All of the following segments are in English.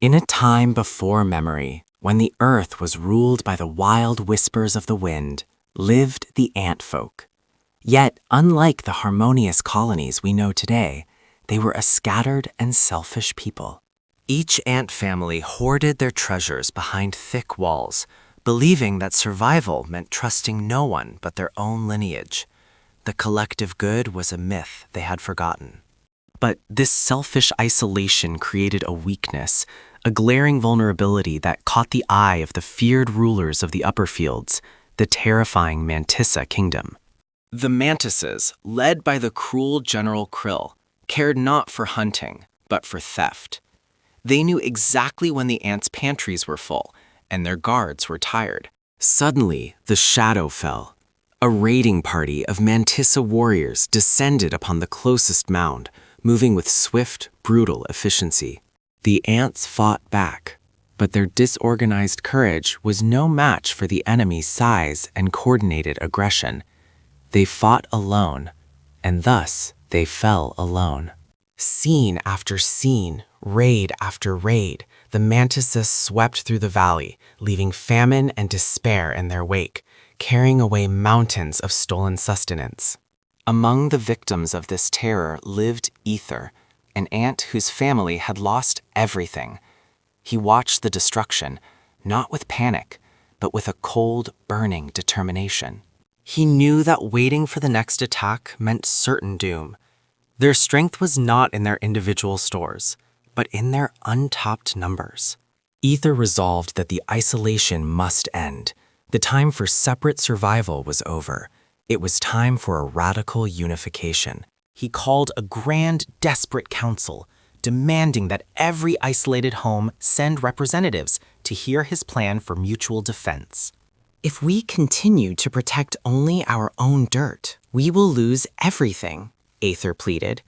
In a time before memory, when the earth was ruled by the wild whispers of the wind, lived the ant folk. Yet, unlike the harmonious colonies we know today, they were a scattered and selfish people. Each ant family hoarded their treasures behind thick walls, believing that survival meant trusting no one but their own lineage. The collective good was a myth they had forgotten. But this selfish isolation created a weakness, a glaring vulnerability that caught the eye of the feared rulers of the upper fields, the terrifying Mantissa Kingdom. The mantises, led by the cruel General Krill, cared not for hunting, but for theft. They knew exactly when the ants' pantries were full, and their guards were tired. Suddenly, the shadow fell. A raiding party of Mantissa warriors descended upon the closest mound, moving with swift, brutal efficiency. The ants fought back, but their disorganized courage was no match for the enemy's size and coordinated aggression. They fought alone, and thus they fell alone. Scene after scene, raid after raid, the mantises swept through the valley, leaving famine and despair in their wake, carrying away mountains of stolen sustenance. Among the victims of this terror lived Ether, an ant whose family had lost everything. He watched the destruction, not with panic, but with a cold, burning determination. He knew that waiting for the next attack meant certain doom. Their strength was not in their individual stores, but in their untapped numbers. Ether resolved that the isolation must end. The time for separate survival was over. It was time for a radical unification. He called a grand, desperate council, demanding that every isolated home send representatives to hear his plan for mutual defense. If we continue to protect only our own dirt, we will lose everything, Aether pleaded.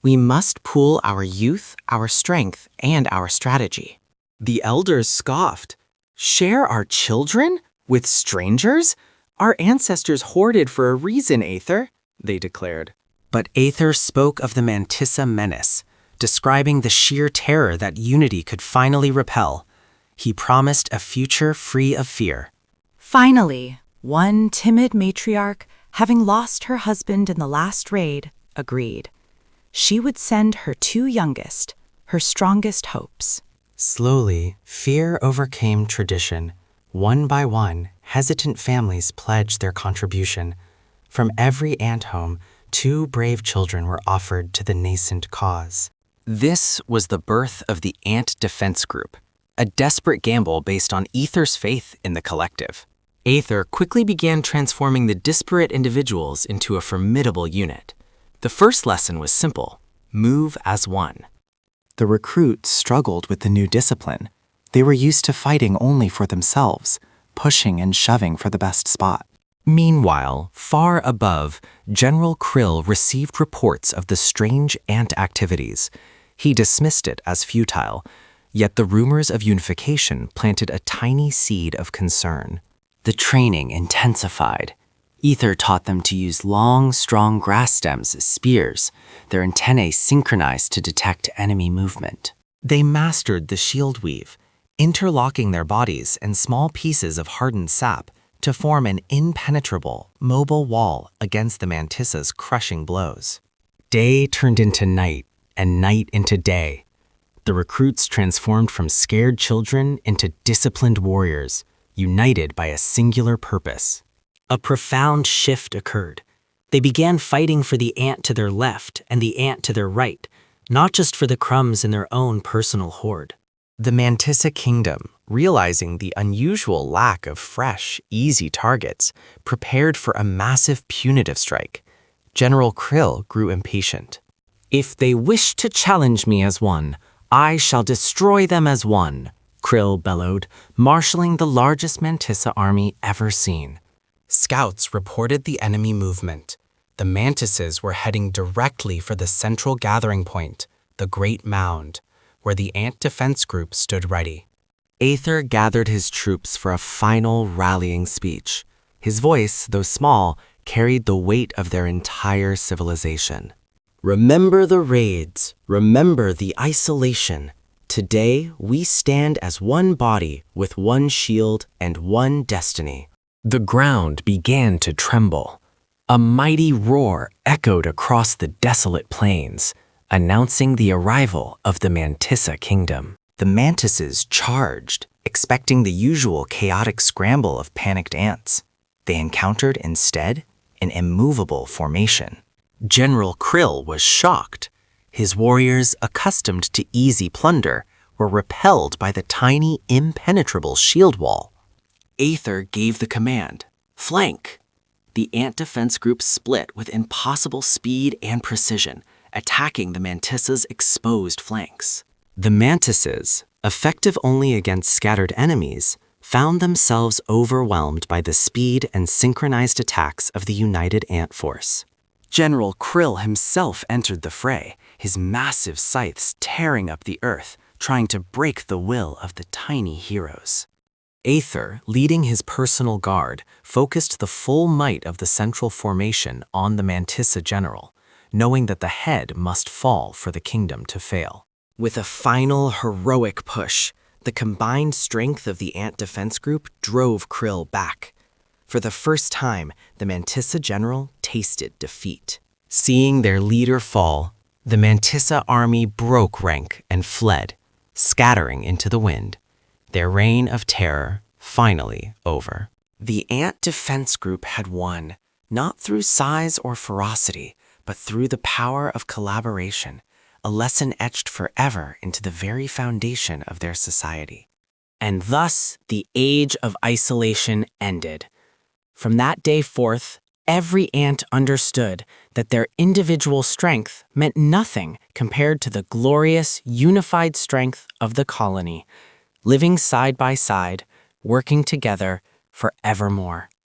We must pool our youth, our strength, and our strategy. The elders scoffed. Share our children with strangers? Our ancestors hoarded for a reason, Aether, they declared. But Aether spoke of the Mantissa menace, describing the sheer terror that unity could finally repel. He promised a future free of fear. Finally, one timid matriarch, having lost her husband in the last raid, agreed. She would send her two youngest, her strongest hopes. Slowly, fear overcame tradition. One by one, hesitant families pledged their contribution. From every ant home, 2 brave children were offered to the nascent cause. This was the birth of the Ant Defense Group, a desperate gamble based on Aether's faith in the collective. Aether quickly began transforming the disparate individuals into a formidable unit. The first lesson was simple: move as one. The recruits struggled with the new discipline. They were used to fighting only for themselves, pushing and shoving for the best spot. Meanwhile, far above, General Krill received reports of the strange ant activities. He dismissed it as futile, yet the rumors of unification planted a tiny seed of concern. The training intensified. Aether taught them to use long, strong grass stems as spears, their antennae synchronized to detect enemy movement. They mastered the shield weave, interlocking their bodies and small pieces of hardened sap to form an impenetrable, mobile wall against the Mantissa's crushing blows. Day turned into night, and night into day. The recruits transformed from scared children into disciplined warriors, united by a singular purpose. A profound shift occurred. They began fighting for the ant to their left and the ant to their right, not just for the crumbs in their own personal hoard. The Mantissa Kingdom, realizing the unusual lack of fresh, easy targets, prepared for a massive punitive strike. General Krill grew impatient. "If they wish to challenge me as one, I shall destroy them as one," Krill bellowed, marshaling the largest Mantissa army ever seen. Scouts reported the enemy movement. The mantises were heading directly for the central gathering point, the Great Mound, where the Ant Defense Group stood ready. Aether gathered his troops for a final rallying speech. His voice, though small, carried the weight of their entire civilization. "Remember the raids, remember the isolation. Today, we stand as one body with one shield and one destiny. The ground began to tremble. A mighty roar echoed across the desolate plains, announcing the arrival of the Mantissa Kingdom. The mantises charged, expecting the usual chaotic scramble of panicked ants. They encountered instead an immovable formation. General Krill was shocked. His warriors, accustomed to easy plunder, were repelled by the tiny, impenetrable shield wall. Aether gave the command, "Flank!" The ant defense group split with impossible speed and precision, attacking the Mantissa's exposed flanks. The mantises, effective only against scattered enemies, found themselves overwhelmed by the speed and synchronized attacks of the united ant force. General Krill himself entered the fray, his massive scythes tearing up the earth, trying to break the will of the tiny heroes. Aether, leading his personal guard, focused the full might of the central formation on the Mantissa general, knowing that the head must fall for the kingdom to fail. With a final heroic push, the combined strength of the ant defense group drove Krill back. For the first time, the Mantissa general tasted defeat. Seeing their leader fall, the Mantissa army broke rank and fled, scattering into the wind, their reign of terror finally over. The ant defense group had won, not through size or ferocity, but through the power of collaboration, a lesson etched forever into the very foundation of their society. And thus, the age of isolation ended. From that day forth, every ant understood that their individual strength meant nothing compared to the glorious, unified strength of the colony, living side by side, working together forevermore.